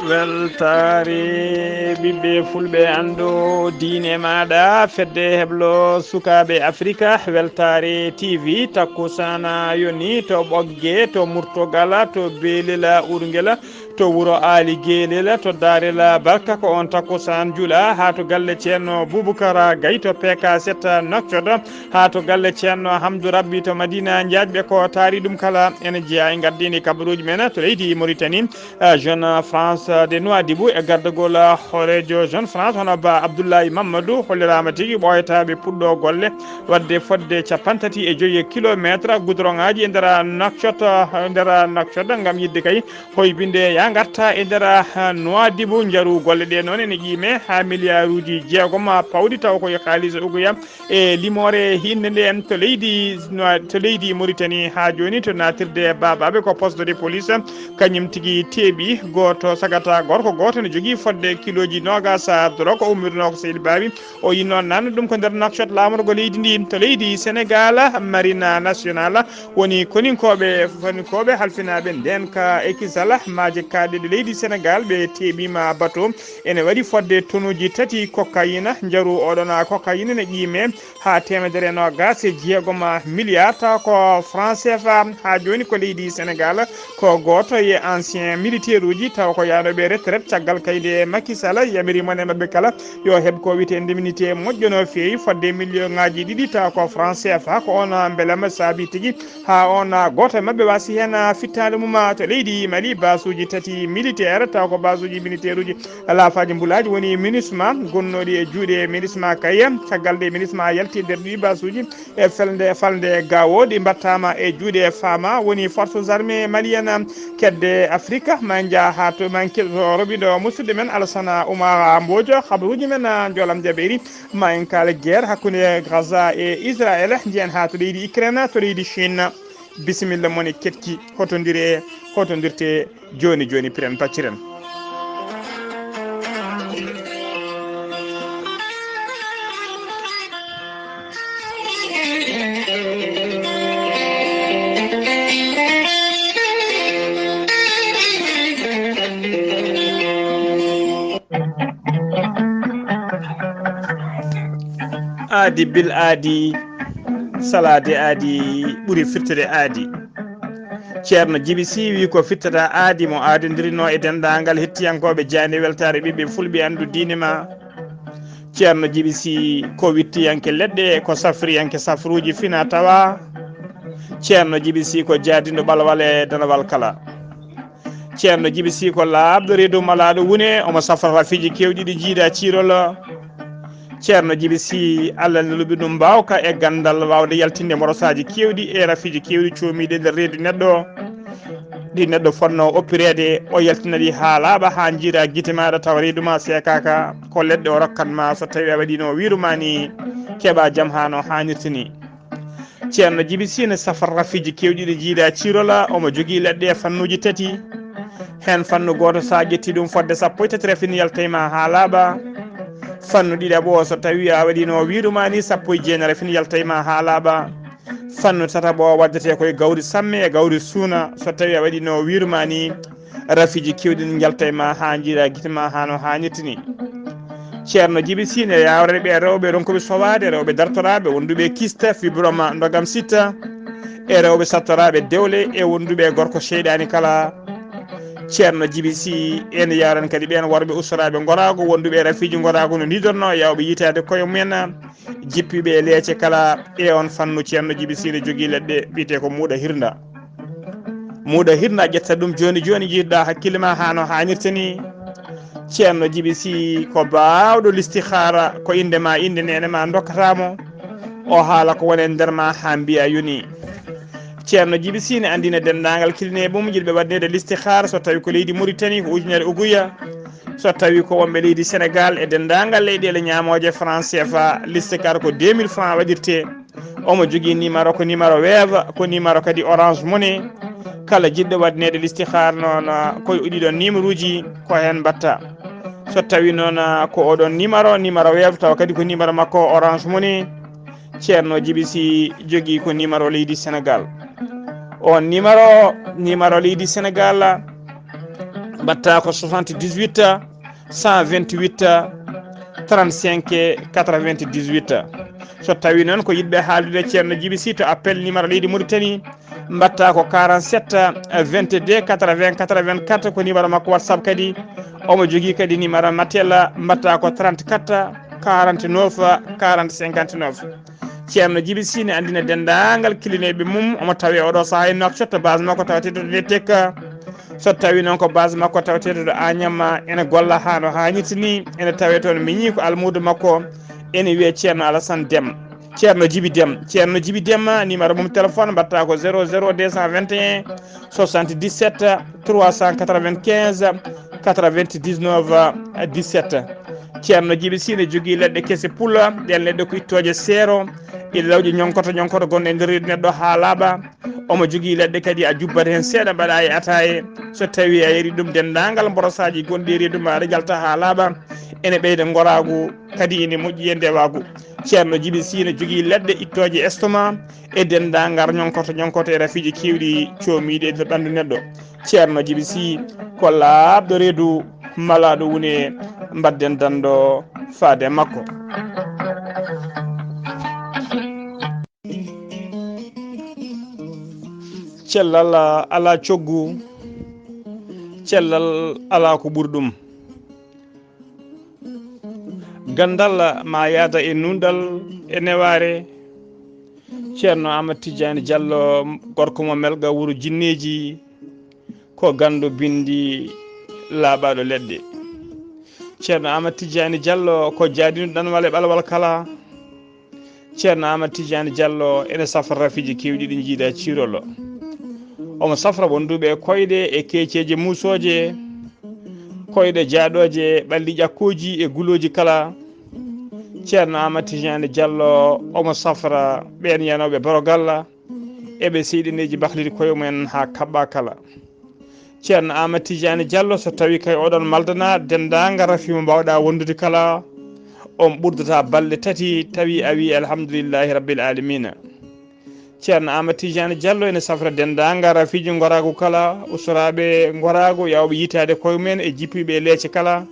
weltare ɓiɓɓe fulɓe andu diine maɗa fedde heblo sukaɓe africa weltare tv takkusana yoni to ɓoggue to murtogala to beelela urguela to wuuro aali guelela to darela barka ko on takkusan juula ha to galle ceerno boubacara gaye to pk 7 noccodo ha to galle ceerno hamdou rabbi to madina diaƴɓe ko taari ɗum kala ene jeeya e gardini kabaruji men to leydi mauritanie jeune france de Nouadhibou e gardagol horejo jeune france hono ba abdoullahi mamadou hollirama tigui ɓoyataɓe puɗɗo golle wadde fodde 35 kilométre goudron ngaji e nder Nouakchott gam yidde kay hoybinde ya garta e nder Nouadhibou jaaru golle ɗe noon ene qiime ha milliard uji jeegom pawɗi taw koye haalisa ugoya e limore hinde nde to leydi Mauritanie ha joni to natirde babaɓe ko poste de police kañum tigui teeɓi goto sagata gorko goto ne jogui fodde kiloji nogas drogue o ummirno ko seydi bawi o yinno nanne ɗum ko nder Nouakchott lamorgo leydi ndi to leydi Sénégal marine nationale woni koninkoɓe halfinaɓe nden ka ekisal maje kaɗeɗe leydi Sénégal ɓe teeɓima bateau ene waɗi fodde tonuji 3 cocaïne jaaru oɗon cocaïne ne qiime ha 190 milliard taw ko franc CFA ha joni ko leydi Sénégal ko goto e ancien militaire uji taw ko yanoɓe retraite caggal kayde Macky Sall yamiri mon e mabɓe kala yo heeb ko wiyete indemnité moƴƴo no fewi fodde million ngaji ɗiɗi taw ko franc CFA ko on beelama saabi tigui ha on goto e mabɓe wasi hen fittade mum to leydi Mali basuji 3 militaire taw ko basuji militaire uji laafaji mbulaji woni MINUSMA gonnoɗi e juuɗe MINUSMA kaye caggal ɗe MINUSMA yalti nder ɗi basuji e falde gawo ɗi battama e juuɗe fama woni forces armées malienne kedde afrique man jaa to man keɗoto roɓiɗo musidɗo men Alassane Oumar Mbodj habaruji men jolam jaɓeri ma en kala guerre hakkude Gaza e Israël jiyen ha to leydi Ukraine to leydi Chine bisimilla moni ketki hotodirte joni piren pacciren aadi bil aadi salade aadi ɓuuri firtude aadi ceerno Djiby Sy wi ko fittata aadi mo aadidirino e dendagal hettiyankoɓe jani weltare ɓiɓɓe fulɓe andu diine ma ceerno Djiby Sy ko wittiyanke leɗɗe ko safriyanke safruji fina tawa ceerno Djiby Sy ko jaadiɗo ɓalwal e danawal kala ceerno Djiby Sy ko laaɓɗo reedu malaɗo wune omo safrata fiiji kewɗi ɗi jiida ciirol ceerno Djiby Sy Allah ne luɓi ɗum mbawka e gandal wawde yaltinde morosaji kewɗi e rafiji kewɗi comiɗe nder reedu neɗɗo ɗi neɗɗo fonno oppirede o yaltinaɗi ha laaɓa ha jiira guite maɗa tawa reedu ma sekaka ko leɗɗe o rokkatma so tawi a waɗino wiruma ni keeɓa jaam ha no hannirtini ceerno Djiby Sy ne safara rafiji kewɗi ɗi jiida cirola omo jogui leɗɗe e fannuji 3 hen fannu goto sa ƴetti ɗum fodde 13 rafini yaltayma ha laaɓa fannu ɗiɗaɓo so tawi a waɗino wiruma ni 19 rafini yaltayma ha laaɓa fannu tataɓo waddete koye gawri samme e gawri suuna so tawi a waɗino wiruma ni rafiji kewɗi jaltayma ha jiira guitema ha no hannirtini ceerno Djiby Sy ne yawreɓe rewɓe ronkoɓe sowade rewɓe dartoraɓe wonduɓe kista fibroma dogam sitta e rewɓe sattoraɓe dewle e wonduɓe gorko cheyɗani kala ceerno Djiby Sy ene yawran kadi ɓen worɓe ustoraɓe gorago wonduɓe rafiji gorago no didorno yawɓe yitade koye mumen jippiɓe leece kala e on fannu ceerno Djiby Sy ne jogui leɗɗe mbiyete ko muuɗa hirna ƴetta ɗum joni jiiɗɗa hakkille ma ha no hannirtani ceerno Djiby Sy ko bawɗo listihara ko inde ma inde nene ma dokkatamo o haala ko wone nder ma ha mbiya yoni ceerno Djiby Sy ne andina dendagal kiline mum jiɗɓe waɗnede listihara so tawi ko leydi Mauritanie ko ujunere uguya so tawi ko wonɓe leydi Sénégal e dendagal leyɗele ñamoje franc CFA listihara ko 2000 francs waɗirte omo jogui numéro ko numéro Wave ko numéro kadi Orange Money kala jiɗɗo waɗnede listihara noon koye ɗiɗon numéro uji ko hen batta so tawi noon ko oɗon numéro Wave taw kadi ko numéro makko Orange Money ceerno Djiby Sy jogui ko numéro leydi Sénégal on numéro leydi Sénégal mbatta ko 78 128 35 98 so tawi noon ko yidɓe haaldude ceerno Djiby Sy to appel numéro leydi Mauritanie mbatta ko 47 22 80 84 ko numéro makko WhatsApp kadi omo jogui kadi numéro matela mbatta ko 34 49 40 59 ceerno Djiby Sy ne andina dendagal kilineɓe mum omo tawi oɗo saaha e Nouakchott base makko tawatede to Tekka so tawi noon ko base makko tawatede ɗo Agnama ene golla ha no hannirta ni ene tawe toon miñi ko almudo makko ene wiye ceerno Alassane Déme ceerno Djiby Déme ceerno Djiby Déme numéro mum téléphone mbatta ko 00 221 77 395 99 17 ceerno Djiby Sy ne jogui leɗɗe kese pulla ɗen leɗɗe ko ittoje seero illawji ñonkoto gonɗe nder reedu neɗɗo ha laaɓa omo jogui leɗɗe kadi a jubbat hen seeɗa mbaɗa e ataye so tawi a yeri ɗum dendagal mborosaji gonɗi e reedu ma aɗa jalta ha laaɓa ene ɓeyda goragu kadi ene moƴƴi e ndewagu ceerno Djiby Sy ne jogui leɗɗe ittoje estomac e dendagal ñonkoto e rafiji kewɗi comiɗe e nder ɓandu neɗɗo ceerno Djiby Sy ko laaɓɗo reedu malaɗo woni mbadden dando faade makko cellal ala coggu cellal ala ko ɓuri ɗum gandal ma yaada e nundal e neware ceerno Amadou Tidiane Diallo gorko mo melga wuuro jinneji ko gandu bindi laaɓaɗo leɗɗe ceerno Amadou Tidiane Diallo ko jaadino ɗanwal e ɓalwal kala ceerno Amadou Tidiane Diallo ene safra rafiji kewɗi ɗi jiiɗa cirolo omo safra wonduɓe koyɗe e keeceje musoje koyɗe jaaɗoje ɓalli ƴakkoji e guloji kala ceerno Amadou Tidiane Diallo omo safra ɓen yanoɓe borogalla eɓe seyɗineji bahlidi koye mumen ha kaɓɓa kala ceerno Amadou Tidiane Diallo so tawi kay oɗon maldana dendagal rafimo mbawɗa wondude kala on ɓurdata balɗe tati tawi a wi alhamdoulillahi rabbil alamina ceerno Amadou Tidiane Diallo ene safra dendagal rafiji goragu kala ustoraɓe goragu yawɓe yitade koye mumen e jippiɓe leece kala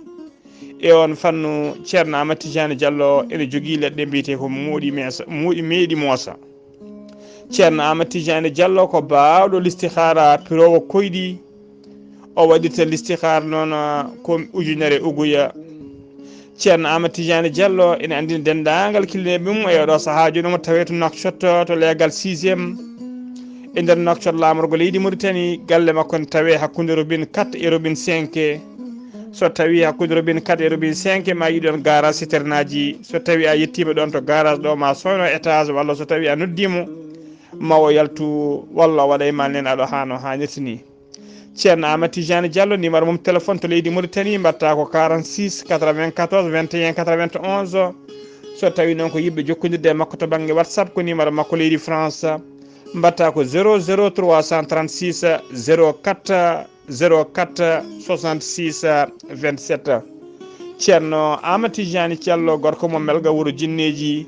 e on fannu ceerno Amadou Tidiane Diallo ene jogui leɗɗe mbiyete ko meeɗi moosa ceerno Amadou Tidiane Diallo ko bawɗo listihara pirowo koyɗi o waɗirta listihara noon ko ujunere uguya ceerno Amadou Tidiane Diallo ene andina dendagal kilineɓe mum e oɗo saaha joni omo tawe to Nouakchott to leegal 6e e nder Nouakchott lamorgo leydi Mauritanie galle makko ne tawe hakkude robine 4 e robine 5 so tawi hakkude robine 4 e robine 5 ma yiɗon garage citerne aji so tawi a yettima ɗon to garage ɗo ma soyno étage walla so tawi a noddimo ma o yaltu walla o waɗa e mal nen aɗo hano hannirta ni ceerno Amadou Tidiane Diallo numéro mum téléphone to leydi Mauritanie mbatta ko 46 94 21 91 so tawi noon ko yimɓe jokkodirde e makko to banggue WhatsApp ko numéro makko leydi France mbatta ko 00 336 04 04 66 27 ceerno Amadou Tidiane Diallo gorko mo melga wuuro jinneji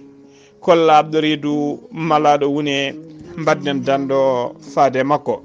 kollaɓɗo reedu malaɗo woni mbadden dando faade makko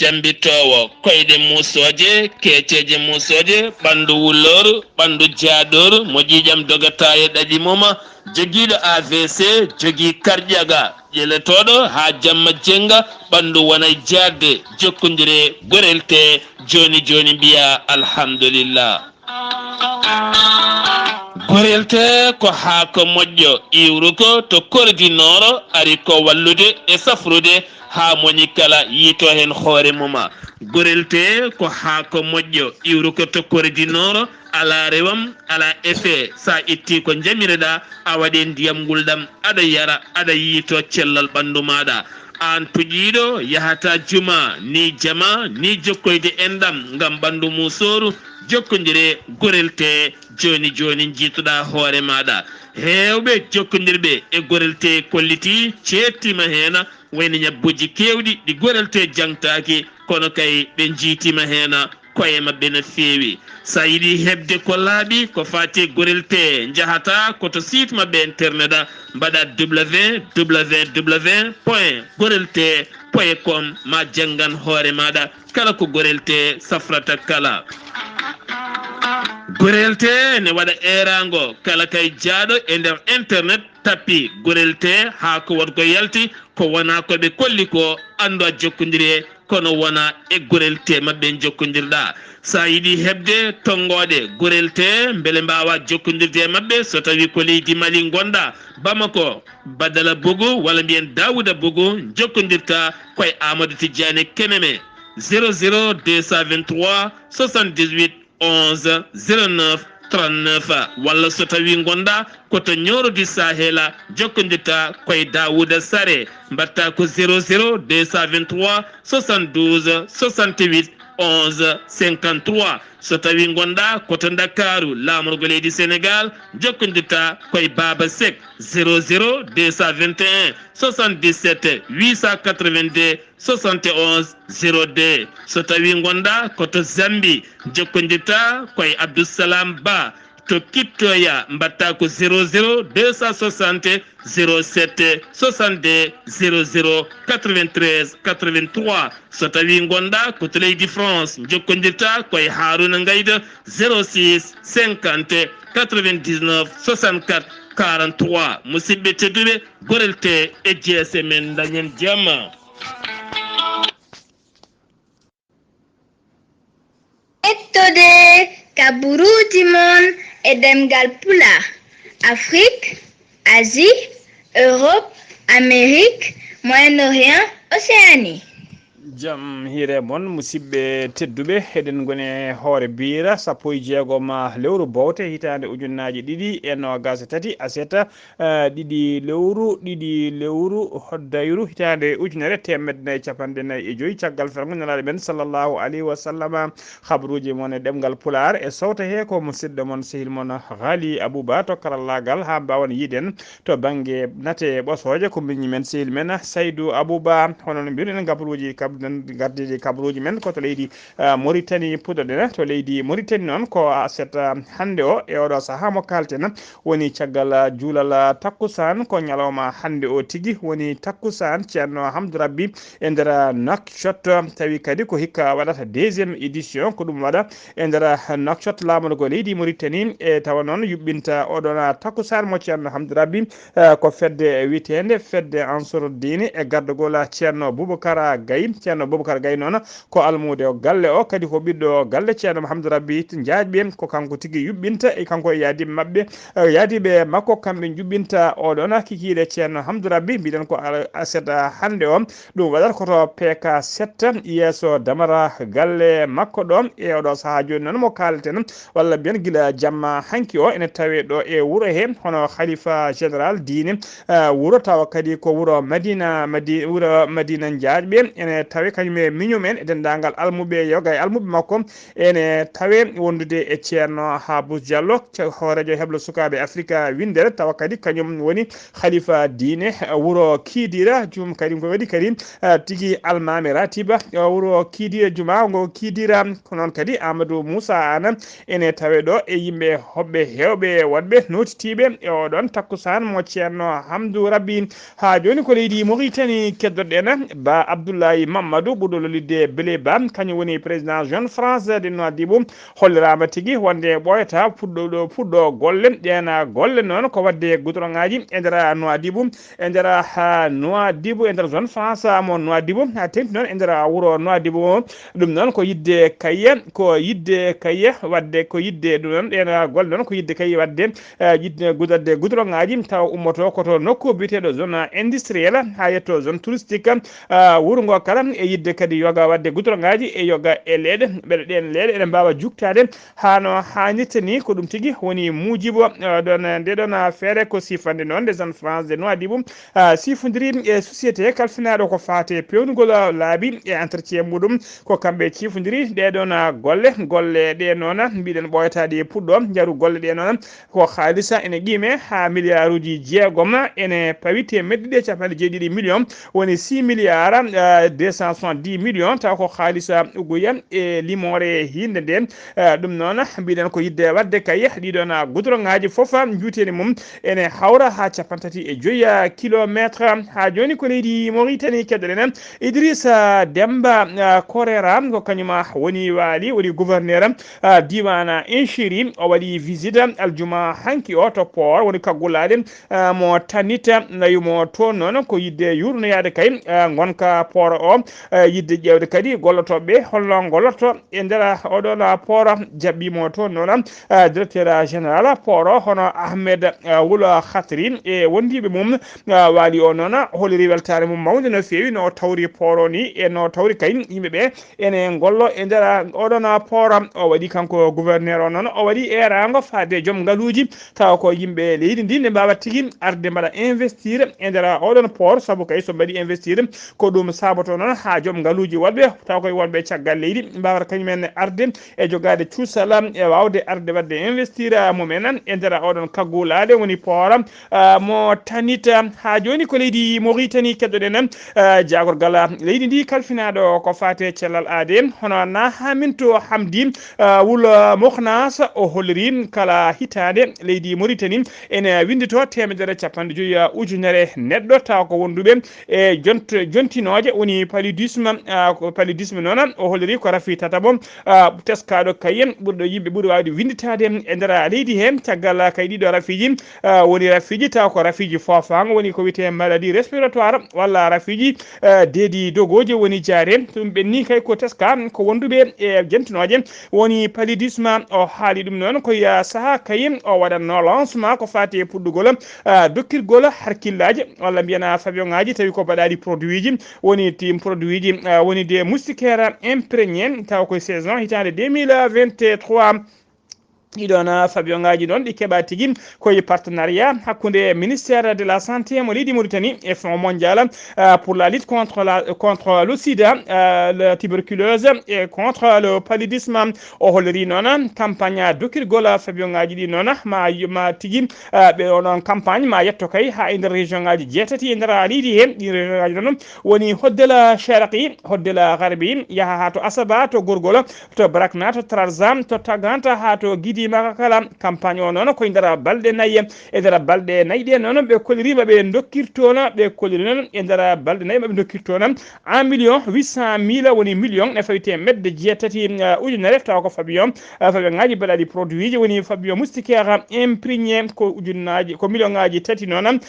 jambitowo koyɗe musoje keeceje musoje ɓandu wullor ɓandu jaaɗor mo ƴiƴam dogata e ɗaɗi moma joguiɗo AVC jogui karƴaga ƴeletoɗo ha jamma jenga ɓandu wonay jadde jokkodire gorelte joni mbiya alhamdulillah gorelte ko haako moƴƴo iwruko to korodinoro ari ko wallude e safrude ha moni kala yito hen hoore muma gorelte ko haako moƴƴo iwruko to korodinoro ala rewam ala effet sa itti ko jamireɗa a waɗe ndiyam gulɗam aɗa yara aɗa yito cellal ɓandu maɗa an tuƴiɗo yahata juma ni jama ni jokkoyde enɗam ngam ɓandu musoru jokkodire gorelte joni jiituɗa hoore maɗa hewɓe jokkodirɓe e gorelte kolliti cettima hen wayno ñabbuji kewɗi ɗi gorelte jangtaki kono kay ɓe jiitima hena koye mabɓe no feewi sa yiɗi hebde ko laaɓi ko fati gorelte jahata koto site mabɓe internet a mbaɗa www.gorelte.com ma janggan hoore maɗa kala ko gorelte safrata kala gorelte ne waɗa erago kala kay jaaɗo e nder internet tappi gorelte ha ko wonko yalti ko wona koɓe kolli ko andu a jokkodiri kono wona e gorelte mabɓe jokkodirɗa sa yiɗi hebde tongoɗe gorelte beele mbawa jokkodirde mabɓe so tawi ko leydi Mali gonɗa Bamako Badala Bougou walla mbiyen Daouda Bougou jokkodirta koye Amadou Tidiane Keneme 00 223 78 11 09 39 walla so tawi gonɗa koto ñorodi Sahela jokkodirta koye Daouda Sare mbatta ko 00 223 72 68 11 53 so tawi gonɗa koto Dakaru lamorgo leydi Sénégal jokkodirta koye Baba Sek 00 221 77 882 71 02 so tawi gonɗa koto Zambie jokkodirta koye Abdoussalam Ba to kittoya mbatta ko 00 260 07 62 00 93 83 so tawi gonɗa koto leydi France jokkodirta koye Haruna Ngayda 06 50 99 64 43 musidɓe tedduɓe gorelte e jeese men dañen jamma Ettode kaburuji mon e ɗemngal pulaar Afrique, Asie, Europe, Amérique, Moyen-Orient, Océanie. jam hiire moon musidɓe tedduɓe eɗen goni hoore biira sappo e jeegom lewru bowte hitande ujunnaji ɗiɗi e nogas tati aseta ɗiɗi lewru hoddayru hitande ujunere temedde nayyi capanɗe nayyi e joyyi caggal fergo nelaɗo men sallllahu alayhi wa sallam habruji moon e ɗemgal pulaar e sawta he ko musidɗo moon sehil moon Ghalii Abuu to karallagal ha mbawan yiiden to banggue nate ɓosoje ko miñi men sehil men Saydou Abouba hono no mbiruɗen gabruji gardeji kabruji men koto leydi Mauritanie puɗɗoɗen to leydi Mauritanie noon ko aset hande o e oɗo saaha mo kalten woni caggal juulal takkusan ko ñalawma hande o tigui woni takkusan ceerno Hamdou Rabbi e nder Nouakchott tawi kadi ko hikka waɗata deuxiéme édition ko ɗum waɗa e nder Nouakchott laamugo leydi Mauritanie e tawa noon yuɓɓinta oɗon takkusan mo ceerno Hamdou Rabbi ko fedde witende fedde Ansarudine e gardogol ceerno Boubacar Gaye ceerno Boubacar Gaye noon ko almude o galle o kadi ko ɓiɗɗo galle ceerno Hamdou Rabbi jaajɓe ko kanko tigui yuɓɓinta e kanko e yaadiɓe mabɓe yaadiɓe makko kamɓe juɓɓinta oɗon kikiɗe ceerno Hamdou Rabbi mbiɗen ko aset hande o ɗum waɗata koto PK 7 yeeso damara galle makko ɗo e oɗo saaha joni noon mo kalten walla mbiyen guila jamma hanki o ene tawe ɗo e wuuro he hono khalifa général diine wuuro tawa kadi ko wuuro wuuro Madina jaajɓe ene tawe kañum e miñumen e dendagal almuɓe yoga e almuɓe makko ene tawe wondude e ceerno Habou Diallo hoorejo heblo sukaɓe Afrique windere tawa kadi kañum woni khalifa diine wuuro Kidira jum kadi ko waɗi kadi tigui almami ratiba wuuro Kidira juma ngo Kidira ko noon kadi Amadou Moussa Ana ene tawe ɗo e yimɓe hoɓɓe hewɓe wonɓe notitiɓe e oɗon takkusan mo ceerno Hamdou Rabbi ha joni ko leydi Mauritanie keddoɗen ba Abdoulaye Mamadou ɓuɗɗo lolidde Bélé Ba kañum woni président jeune France de Nouadhibou hollirama tigui wonde ɓoyata puɗɗo golle ɗena golle noon ko wadde goudron ngaji e nder Nouadhibou e nder Nouadhibou e nder zone France mo Nouadhibou ha tengti noon e nder wuuro Nouadhibou ɗum noon ko yidde kayye wadde ko yidde ɗum noon ɗena golle noon ko yidde kayye wadde yidde gudadde goudron ngaji taw ummoto koto nokku biteɗo zone industriel ha yetto zone touristique wuuro ngo kala e yidde kadi yoga wadde gudrongaji e yoga e leɗe ɓeɗe ɗen leɗe ene mbawa juktade hano hannirta ni ko ɗum tigui woni mujibo ɗon ndeɗon feere ko sifande noon des en France de Nouadhibou sifodiri e société kalfinaɗo ko fate pewnugol laabi e entretien muɗum ko kamɓe cifodiri ɗeɗon golle ɗe noon mbiɗen ɓoyataɗi puɗɗo jaaru golle ɗe noon ko haalisa ene qime ha milliard uji jeegom ene pawi temedde ɗiɗi capanɗe jeeɗiɗi million woni 6 milliards 270 millions taw ko haalisa ugoya e limore hinde nde ɗum noon mbiɗen ko yidde wadde kay ɗiɗon goudrongaji foof juuteni mum ene hawra ha capantati e joyi kilométre ha joni ko leydi Mauritanie keɗoɗen Idrissa Demba Korera ko kañuma woni waali woni gouverneur diwana Inchiri o waɗi visite aljuma hanki o to port woni kaggulade mo tannita nayumo toon noon ko yidde yurnoyade kay gonka port o yidde ƴewde kadi gollotoɓe holno golloto e nder oɗon port jaɓɓimo toon noon directeur général port o hono Ahmed Wula Khatri e wondiɓe mum waali o noon holiri weltare mum mawde no fewi no tawri port o ni e no tawri kay yimɓeɓe ene gollo e nder oɗon port o waɗi kanko gouverneur o noon o waɗi erago fade joom ngaaluji taw ko yimɓe leydi ndi ne mbawa tigui arde mbaɗa investir e nder oɗon port saabu kay so mbaɗi investir ko ɗum saboto noon ha joom ngaaluji wonɓe taw koye wonɓe caggal leydi mbawata kañumen arde e jogade cuusal e wawde arde wadde investir mumen e nder oɗon kaggulade woni port mo tanita ha joni ko leydi Mauritanie keɗɗoɗen jagorgal leydi ndi kalfinaɗo ko fate cellal aade hono na haminto hamdi wula moknas o holliri kala hitande leydi Mauritanie ene windito temedere capanɗe joyi ujunere neɗɗo taw ko wonduɓe e jontinoje woni paludisme noon o holliri ko rafi tatabo teskaɗo kayen ɓurɗo yimɓe ɓuuri wawde winditade e nder leydi hen caggal kay ɗiɗo rafiji woni rafiji taw ko rafiji fofago woni ko wiyete maladie respiratoire walla rafiji deedi dogoji woni jaare ɗum ɓenni kay ko teska ko wonduɓe e jentinoje woni paludisme o haali ɗum noon koye saaha kayi o waɗanno lancement ko fati puɗɗugol dokkirgol harkillaji walla mbiyana favion ngaji tawi ko mbaɗaɗi produit ji woni tim produit ji woni des moustiquaires imprégné taw koye saison hitande 2023 ɗiɗon fabion ngaji ɗon ɗi keɓa tigui koye partenariat hakkude ministère de la santé mo leydi Mauritanie et fonds mondial pour la lutte contre le sida la tuberculose et contre le paludisme o holliri noon campagne dokkirgol fabion ngaji ɗi noon ma tigui ɓe onon campagne ma yetto kay ha e nder région ngaji jeetati e nder leydi hen ɗi région ngaji ɗon woni hoddela Sharqi hoddela Garbi yaaha ha to Asaba to Gorgol to Brakna to Tarzan to Taganta ha to Guidi maka kala campagne o noon koye nder balɗe nayyi e nder balɗe nayyi ɗe noon ɓe kollirima ɓe dokkirtona ɓe kolliri noon e nder balɗe nayyi maɓe dokkirtona 1 800 000 woni million e fawite medde jeetati ujunere taw ko fabion ngaji mbaɗaɗi produit ji woni fabion moustiquaire imprégné ko ujunnaji ko million ngaji tati noon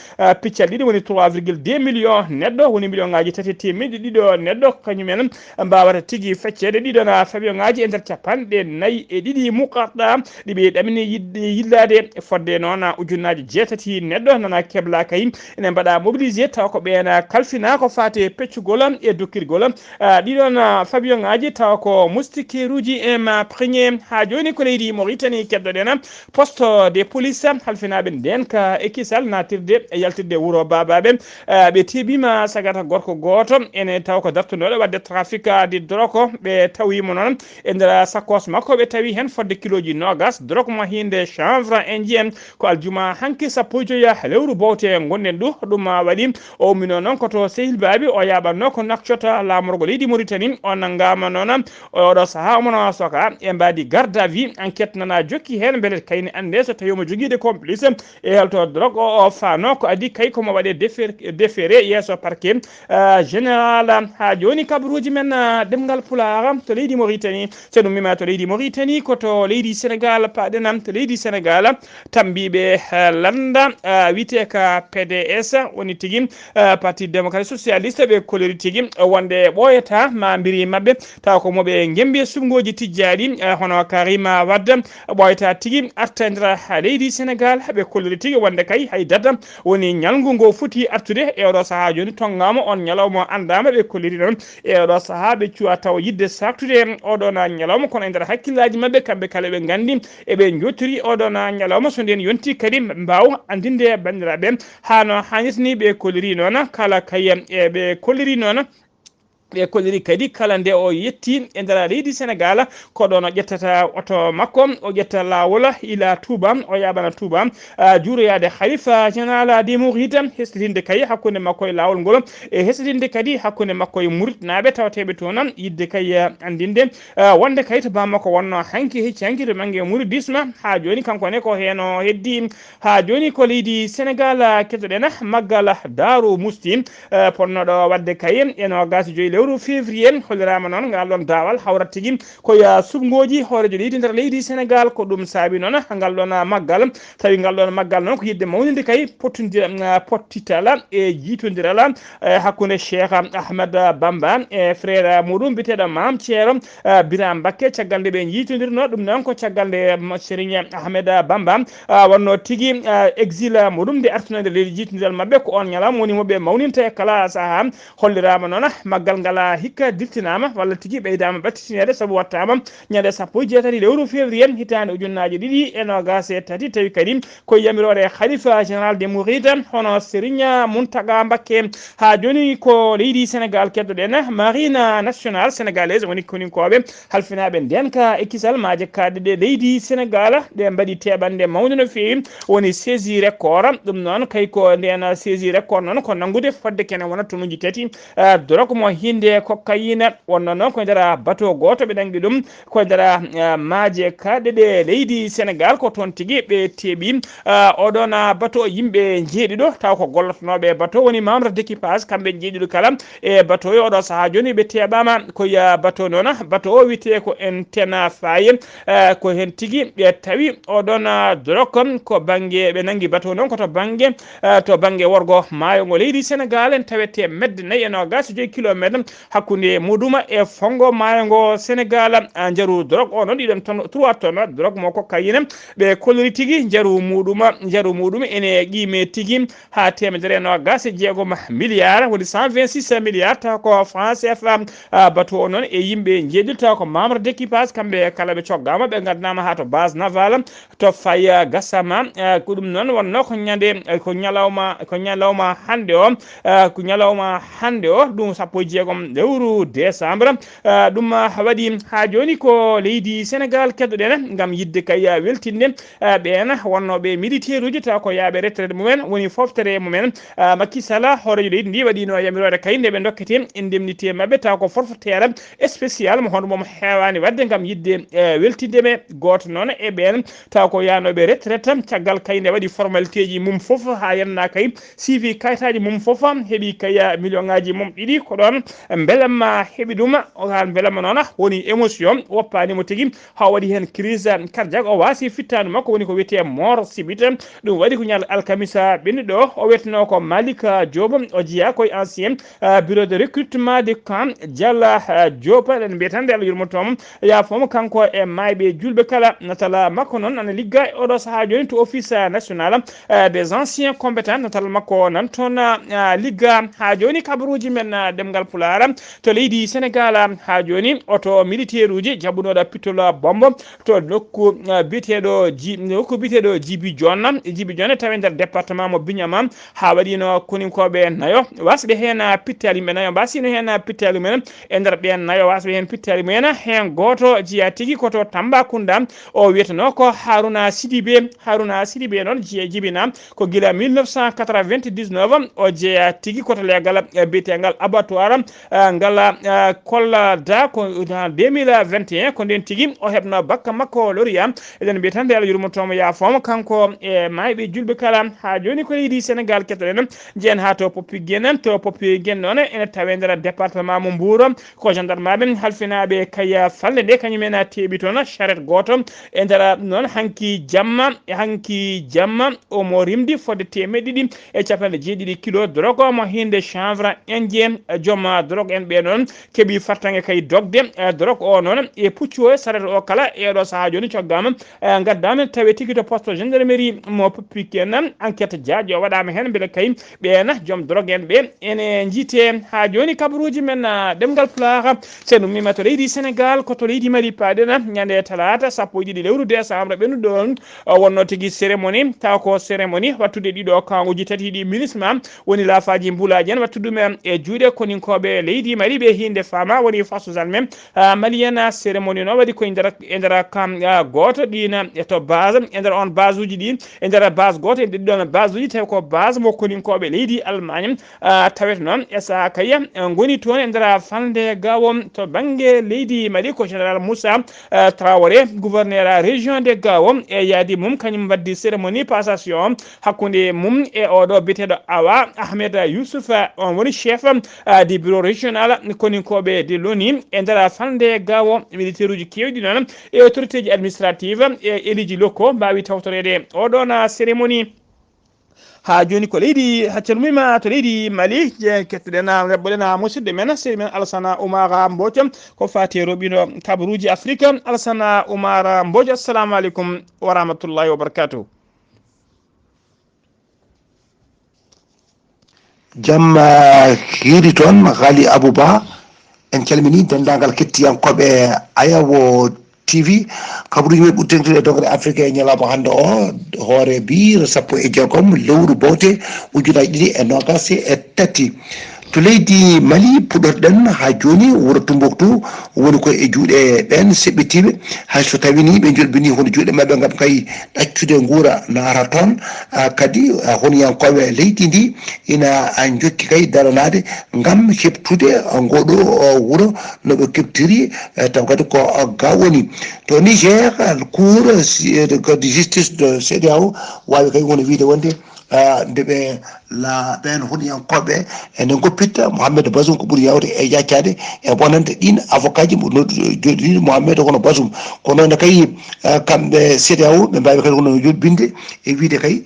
piccal ɗiɗi woni 3,2 million neɗɗo woni million ngaji tati temedde ɗiɗo neɗɗo kañumen mbawata tigui feccede ɗiɗon fabion ngaji e nder capanɗe nayyi e ɗiɗi muqarɗa ɗiɓe ɗamini yillade fodde noon ujunnaji jeetati neɗɗo nana kebla kay ene mbaɗa mobilisé taw ko ɓen kalfina ko fate peccugol e dokkirgol ɗiɗon fabion ngaji taw ko moustiquaire uji imprégné ha joni ko leydi Mauritanie keɗɗoɗen poste de police halfinaɓe nden ka ekisal natirde e yaltirde wuuro babaɓe ɓe teɓima sagata gorko goto ene taw ko dartunoɗo wadde trafic de drogue ɓe tawimo noon e nder sakos makko ɓe tawi hen fodde kiloji nogas drogue mo hinde chanvre indien ko aljuma hanki sappo joya lewru bowte gonnen ɗum waɗi o ummino noon koto sehil babi o yaɓanno ko nakcota lamorgo leydi Mauritanie o nanggama noon oɗo saaha omono soka e mbadi garde à vue enquête nana jokki hen beele kayne ande so tawi omo joguide complice e helto drogue o fano ko adi kay komo waɗe déféré yesso parquet général ha joni kabaruji men ɗemngal pulaar to leydi Mauritanie so ɗum mima to leydi Mauritanie koto leydi Sénégal Sénégal paɗenam to leydi Sénégal tambiɓe landa wite ka PDS woni tigui parti démocratique socialiste ɓe kolori tigui wonde ɓoyata ma mbiri mabɓe taw ko moɓe gembi sumgoji tijjaɗi hono Karima Wade ɓoyata tigui arta nder leydi Sénégal ɓe kolori tigui wonde kay hay dada woni ñalgu ngo foti artude e oɗo saaha joni tonggama on ñalawma andama ɓe kolliri noon e oɗo saaha ɓe cuwa taw yidde saktude oɗon ñalawma kono e nder hakkillaji mabɓe kamɓe kala ɓe gandi eɓe jottori oɗon ñalawma so nden yonti kadi mbaw andinde bandiraɓe hano hannirtini ɓe kolliri noon kala kayam eɓe kolliri noon ɓe kolliri kadi kala nde o yetti e nder leydi Sénégal ko ɗon o ƴettata oto makko o ƴetta lawol ila Touba o yaɓana Touba juuroyade khalifa général des mourides hesɗitinde kay hakkude makko e lawol ngol e hesɗitinde kadi hakkude makko e muritnaɓe tawateɓe toon yidde kay andinde wonde kay to bammakko wonno hanki hecci hanki to banggue mouridisme ha joni kankone ko heno heddi ha joni ko leydi Sénégal kettoɗen maggal Darou Mousti ponnoɗo wadde kay eno gasi joyi lewru février hollirama noon ngal ɗon dawal hawrat tigui koye subgoji hoorejo leydi nder leydi Sénégal ko ɗum saabi noon ngal ɗon maggal tawi ngal ɗon maggal noon ko yidde mawnide kay pottitala e jiitodiral hakkude Cheikh Ahmed Bamba e frère muɗum biteɗo Mam Thiero Biram Bakke caggal nde ɓe jiitodirno ɗum noon ko caggal nde Serigne Ahmed Bamba wonno tigui exil muɗum nde artunade leydi jiitodiral mabɓe ko on ñalama woni moɓe mawninta e kala saaha hollirama noon maggal ngal hikka dirtinama walla tigui ɓeydama battitinede saabu wattama ñande 17 lewru février hitande ujunnaje ɗiɗi e nogas e tati tawi kadi ko yamirore khalifa général des mourides hono Serigne Mountaga Mbacké ha joni ko leydi Sénégal keddoɗen marine nationale sénégalaise woni koninkoɓe halfinaɓe ndenka e kisal maje kadde ɗe leydi Sénégal ɗe mbaɗi teɓande mawde no fewi woni saisie record ɗum noon kay ko nden saisie record noon ko nangude fodde kene wona tonuji tati drogue mo hinde cocaïne wonno noon koye nder bateau goto ɓe ɗangui ɗum koye nder maaje kaɗe ɗe leydi Sénégal ko toon tigui ɓe teeɓi oɗon bateau yimɓe jeeɗiɗo taw ko gollotonoɓe bateau woni membre d' équipage kamɓe jeeɗiɗo kala e bateau yo oɗo saaha joni ɓe teɓama koye bateau noon bateau o wiyete ko Intena Faye ko hen tigui ɓe tawi oɗon drogue ko banggue ɓe nangui bateau noon koto banggue worgo maayo ngo leydi Sénégal en tawete medde 4 kilométre hakkude muduma e fongo maayo ngo Sénégal jaru drogue o noon ɗiɗon ton 3 tonnes drogue mo cocaïne ɓe kolori tigui jaru muɗum ene qime tigui ha temedere nogas e jeegom milliard woni 126 milliards taw ko franc CFA bateau o noon e yimɓe jeeɗiɗo taw ko membre d' équipage kamɓe kala ɓe coggama ɓe gardinama ha to base naval to Faye Gassama ko ɗum noon wonno ko ñande ko ñalawma hande o ɗum 16 lewru décembre ɗum waɗi ha joni ko leydi Sénégal keddoɗen gam yidde kay weltinde ɓen wonnoɓe militaire uji taw ko yaaɓe retraite mumen woni foftere mumen Macky Sall hoorejo leydi ndi waɗino yamirode kay nde ɓe dokkete indemnité mabɓe taw ko forfaitaire spécial mo hono mom hewani wadde gam yidde weltindeɓe goto noon e ɓen taw ko yanoɓe retraite caggal kay nde waɗi formalité ji mum foof ha yanna kay suivi kayitaji mum foof heeɓi kay million ngaji mum ɗiɗi ko ɗon beelamma heeɓi ɗum han beelamma noon woni émotion woppanimo tigui ha waɗi hen crise cardiaque o wasi fittanu makko woni ko wiyete mort subite ɗum waɗi ko ñal alkamisa ɓennuɗo o wiyeteno ko Malika Diop o jeeya koye ancien bureau de recrutement de camp Dialla Diop eɗen mbiya tan nde Allah yurmotomo yafomo kanko e mayɓe julɓe kala natala makko noon ana ligga e oɗo saaha joni to office national des anciens compétents natal makko nan toon ligga ha joni kabaruji men ɗemngal pulaar to leydi Sénégal ha joni oto militaire uji jabbunoɗo pittola bombe to nokku biteɗo Djibi Dione tawi nder département mo Bignama ha waɗino koninkoɓe nayo wasɓe hen pittali yimɓe nayo mbasino hen pittali mumen e nder ɓen nayo wasɓe hen pittali mumen hen goto jeeya tigui koto Tambacounda o wiyeteno ko Harouna Sidibé noon jibina ko guila 1999 o jeeya tigui koto legal bitegal abattoir ngala kollada ko 2021 ko nden tigui o hebno bakka makko loriyam eɗen mbiya tan nde Allah yurmotomo yaafoma kanko e mayɓe julɓe kala ha joni ko leydi Sénégal kettoɗen jeen ha to Poppi Guénen to Poppi Guénen noon ene tawe nder département mo Mbour ko gendarmeɓe halfinaɓe kaya falle nde kañumen teeɓi toon charrette goto e nder noon hanki jamma omo rimdi fodde 1.2 kilo drogue mo hinde chanvre indien joom drogue en ɓe noon keeɓi fartange kay dogde drogue o noon e puccu o charrette o kala eɗo saaha joni coggama gaddama tawi tigui to poste gendarmerie mo Poppi Guénen enquête jaaƴo waɗama hen beele kay ɓena joom drogue en ɓe ene jiite ha joni kabaruji men ɗemgal pulaar sen ummima to leydi Sénégal koto leydi Mali paɗena ñande talata 1 lewru décembre ɓennuɗo on wonno tigui cérémonie taw ko cérémonie wattude ɗiɗo kanguji tati ɗi ministre woni laafaji mbulaji en wattu ɗum e juuɗe koninkoɓe leydi Mali ɓe hinde fama woni fasosal men malien cérémonie no waɗi koye nder kam goto ɗina to base e nder on base uji ɗi e nder base goto e ɗiɗon base uji tawi ko base mo koninkoɓe leydi Allemagne tawete noon e saaha kaya goni toon e nder fande gawon to banggue leydi Mali ko général Moussa Traoré gouverneur région de Gao e yaadi mum kañum waddi cérémonie passation hakkude mum e oɗo biteɗo Awa Ahmed Youssouf on woni chef du bureau régional koninkoɓe de l'ONU e nder fande Gao militaire uji kewɗi noon e autorité ji administrative e éliji locaux mbawi tawtorede oɗon cérémonie ha joni ko leydi haccalmima to leydi Mali kettuɗen rebboɗen musidɗo men seydi men Alassane Oumar Mbodj ko fati roɓino kabaruji Afrique Alassane Oumar Mbodj assalamu aleykum wa rahmatullahi wa barakatuh. jam hiiri toon Ghalii Abuu en calmini dendagal kettiyankoɓe Ayawo TV kabaruji men ɓurtentude e dogre Afrique e ñalawma hande o hoyre-biir 16 lewru bowte 2023 to leydi Mali puɗorɗen ha joni wuro Tombouctou woni ko e juuɗe ɓen seɓɓitiɓe hayso tawini ɓe jolbini hono juuɗe mabɓe gam kay ɗaccude guura naata toon kadi honiyankoɓe leydi ndi ina jokki kay daranade gam heɓtude ngoɗo wuuro noɓe keɓtiri taw kadi ko ga woni to Niger cour de justice de CEDEAO wawi kay wono wiide wonde ndeɓe la ɓen honiyankoɓe ene goppitta Mohamed Bazoum ko ɓuuri yawde e yaccade e bonande ɗin avocat ji joɗini Mohamed hono Bazoum kono noon kay kamɓe CEDEAO ɓe mbawi kadi hono yoɓɓinde e wiide kay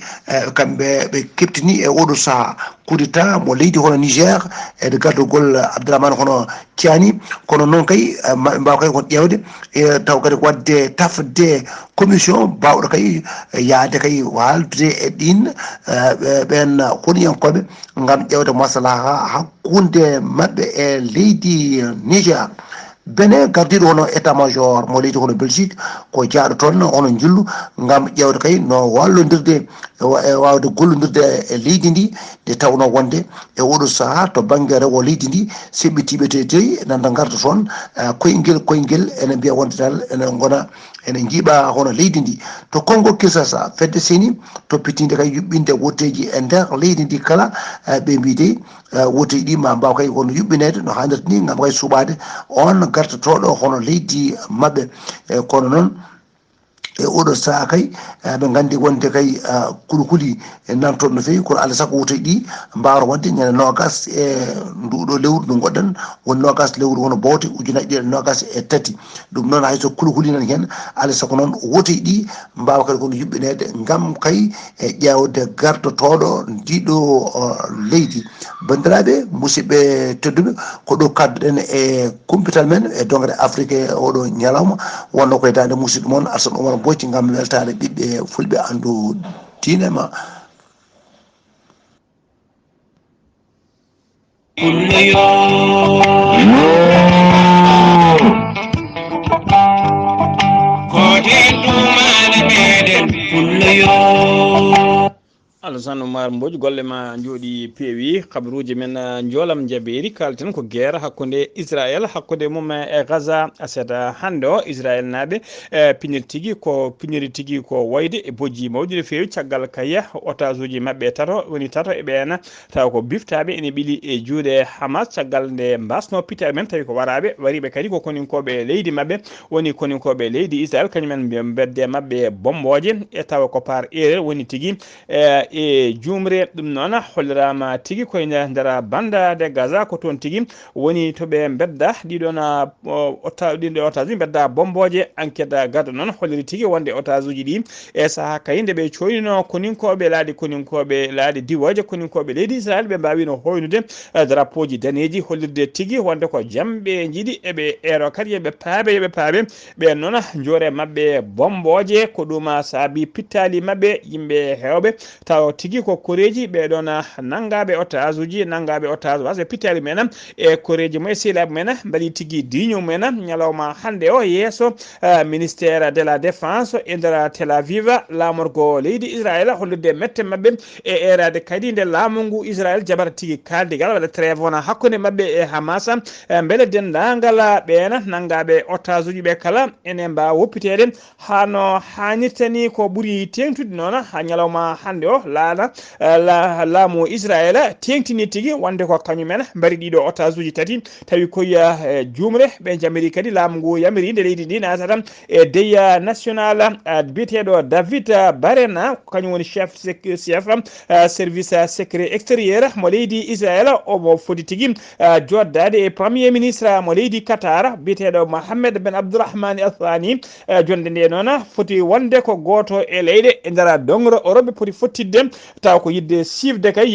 kamɓe ɓe keɓtini e oɗo saaha coup d'état mo leydi hono Niger e gardugol Abdourahmane hono Tiani kono noon kay maɓe mbawa kay kon ƴewde e taw kadi wadde tafde commission bawɗo kay yaade kay waldude e ɗin ɓen honiyankoɓe gam ƴewde maslaha hakkude mabɓe e leydi Niger bene gardiɗo hono état major mo leydi hono Belgique ko jaaɗo toon hono jillu gam ƴewde kay no wallodirde e wawde gollodirde e leydi ndi nde tawno wonde e oɗo saaha to banggue rewo leydi ndi seɓɓitiɓe te joyi nanda garda toon koyguel ene mbiya wonde dal ene gona ene jiiɓa hono leydi ndi to Congo Kinshasa fedde seni toppitinde kay yuɓɓinde woteji e nder leydi ndi kala ɓe mbi de woteji ɗi ma mbaw kay hono yuɓɓinede no hannirta ni gam kay suɓade on gartatoɗo hono leydi mabɓe kono noon e oɗo saaha kay ɓe gandi wonde kay kulkuli nantoɗo no fewi kono alay saago wotoy ɗi mbawra wonde ñande nogas e nduɗo lewru ndu goɗɗen woni nogas lewru hono bowte 2023 ɗum noon hayso kulkuli nan hen alay saago noon wotoy ɗi mbawa kadi kono yuɓɓinede gam kay e ƴewde gardotoɗo ndiɗo leydi bandiraɓe musidɓe tedduɓe ko ɗo kadduɗen e kumpital men e dongre Afrique oɗo ñalawma wonno koye dande musidɗo moon Alassane Oumar Mbodj gam weltade ɓiɓɓe fulɓe andu dinema Alassane Oumar Mbodj golle ma jooɗi peewi kabaruji men joolam jabeeri kalten ko guerre hakkunde Israël hakkunde mum e Gaza aseta hande o Israël naaɓe piñir tigui ko wayde e bojji mawɗi no feewi caggal kayya otage uji mabɓe tato woni tato e ɓeena taw ko biftaɓe ene ɓiili e juuɗe Hamas caggal nde mbasno pitaɓe men tawi ko waraɓe wariɓe kadi ko koninkoɓe leydi mabɓe woni koninkoɓe leydi Israël kañumen bedde mabɓe bomboje e tawa ko par erreur woni tigui e jumre ɗum noon hollirama tigui koye nder banda de Gaza ko toon tigui woni toɓe bedda ɗiɗon otage bedda bomboje enquête gadda noon holliri tigui wonde otage uji ɗi e saaha kay nde ɓe coynino koninkoɓe laaɗi diwoje koninkoɓe leydi Israël ɓe mbawino hoynude drapeau ji daneji hollirde tigui wonde ko jamɓe jiiɗi eɓe ero kadi yoɓe paabe ɓe noon joore mabɓe bomboje ko ɗum saabi pittali mabɓe yimɓe hewɓe taw tigui ko koreji ɓeɗon nangaɓe otage uji wasɓe pittali men e koreji mumen sehilaɓe men mbaɗi tigui diño men ñalawma hande o yesso ministére de la défense e nder Tel Aviv lamorgo leydi Israël hollirde mette mabɓe e erade kadi nde laamu ngu Israël jaɓata tigui kaldigal waɗa trêve wona hakkude mabɓe e Hamas beele dendagal ɓeena nangaɓe otage uji ɓe kala ene mbawa woppitede hano hannirtani ko ɓuuri tengtude noon ha ñalawma hande o laamu Israël tengtini tigui wonde ko kañumen mbari ɗiɗo otage uji tati tawi koye jumre ɓe jamiri kadi laamu ngu yamiri nde leydi ndi natata e deya national biyeteɗo David Barena kañum woni chef service secret extérieur mo leydi Israël omo foti tigui joddade e premier ministre mo leydi Qatar biyeteɗo Mohammed Ben Abdourahmane Al Thani jonde nde noon foti wonde ko goto e leyɗe e nder dongro Europe poti fottidde taw ko yidde sifde kay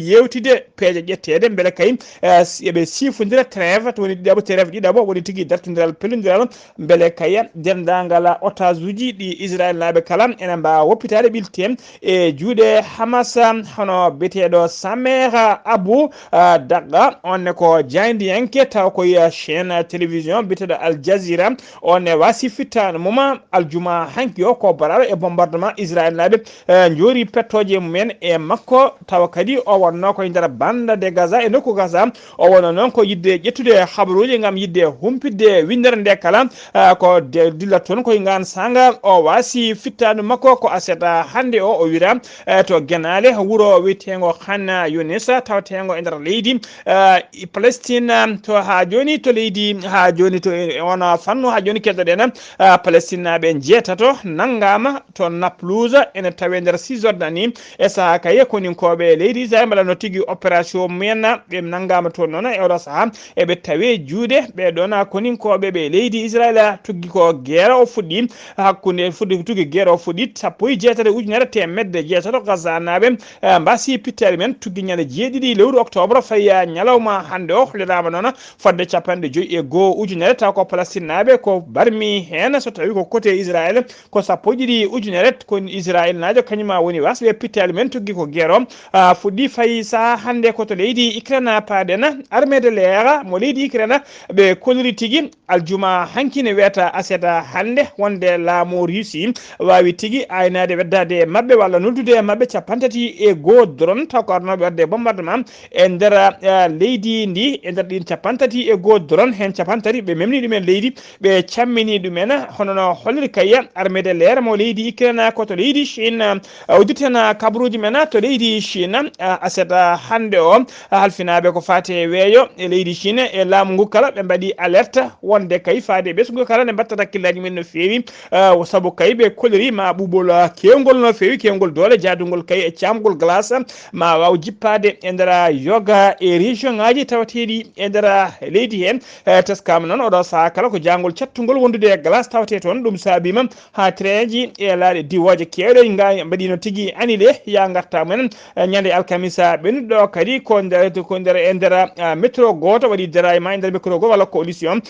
yewtide peeje ƴettede beele kay eɓe sifodira trêve to woni ɗiɗaɓo woni tigui dartodiral pellodiral beele kay dendagal otage uji ɗi Israël naaɓe kala ene mbawa woppitade ɓilte e juuɗe Hamas hono biyeteɗo Samer Abou Dagga onne ko jaydiyanke taw koye chaîne télévision biyeteɗo Al Jazeera onne wasi fittano mum aljuma hanki o ko baraɗo e bombardement Israël naaɓe jori pettoje mumen e makko tawa kadi o wonno koye nder banda de Gaza e nokku Gaza o wonno noon ko yidde ƴettude habaruji gam yidde humpidde windere nde kala ko dillat toon koye ngan sanga o wasi fittano makko ko aseta hande o wira to Genale wuuro wiyetego Khan Younis tawatego e nder leydi Palestine to ha joni to leydi ha joni to wona fannu ha joni keddoɗen Palestine naɓe jeetato nangama to Naplouse ene tawe nder Cisjordanie e saaha kaye koninkoɓe leydi Israël mbaɗa no tigui opération men ɓe nangama toon noon e oɗo saaha eɓe tawe juuɗe ɓeɗon koninkoɓe ɓe leydi Israël tugui ko guerre o fuɗɗi hakkude tugui guerre o fuɗɗi 17 ujunere temedde jeetato Gaza naɓe mbasi pittali men tugui ñande jeeɗiɗi lewru octobre faya ñalawma hande o hollirama noon fodde 51 ujunere taw ko Palestine naɓe ko barmi hen so tawi ko côté Israël ko 12 ujunere ko Israël najo kañuma woni wasɓe pittali men tugui ko guerre o fuɗɗi fayi saha hande koto leydi Ukraine paɗen armée de l'air mo leydi Ukraine ɓe kolori tigui aljuma hankine wiyata aseta hande wonde laamu Russie wawi tigui aynade weddade mabɓe walla noddude mabɓe 51 drone taw ko arnoɓe wadde bombardement e nder leydi ndi e nder ɗin 51 drone hen 50 ɓe memni ɗumen leydi ɓe cammini ɗumen hono no holliri kayya armée de l'air mo leydi Ukraine ko to leydi Chine udditen kabaruji men to leydi Chine aseta hande o halfinaɓe ko fate weeyo e leydi Chine e laamu ngu kala ɓe mbaɗi alerte wonde kay faade ɓesgu kala ne mbattata hakkillaji men no feewi saabu kay ɓe kolori ma ɓuɓol kewgol no feewi kewgol doole jadugol kay e camgol glace ma waw jippade e nder yoga e région ngaji tawateɗi e nder leydi hen teskama noon oɗo saaha kala ko jangol cattugol wondude e glace tawate toon ɗum saabima ha train ji e laaɗe diwoje kewɗe mbaɗino tigui annulé ya garta mumen ñande alkamisa ɓennuɗo kadi ko nder e nder métro goto waɗi dérayement e nder métro goto walla collision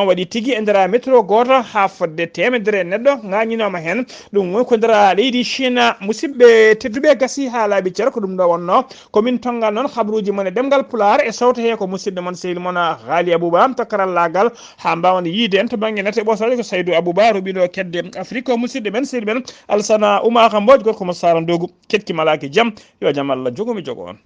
waɗi tigui e nder métro goto ha fodde temedere neɗɗo gañinoma hen ɗum woni ko nder leydi Chine musidɓe tedduɓe gasi ha laaɓi ceero ko ɗum ɗo wonno komin tongal noon habaruji mon e ɗemgal pulaar e sawto he ko musidɗo moon sehil moon Ghalii Abuu to karallagal ha mbawde yiide en to banggue nete ɓosoje ko Saydou Abouba ruɓiɗo kedde Afrique o musidɗo men sehil men Alassane Oumar Mbodj gorko komo sara dogu ketki malaki jam yo jam Allah jogomi jogo on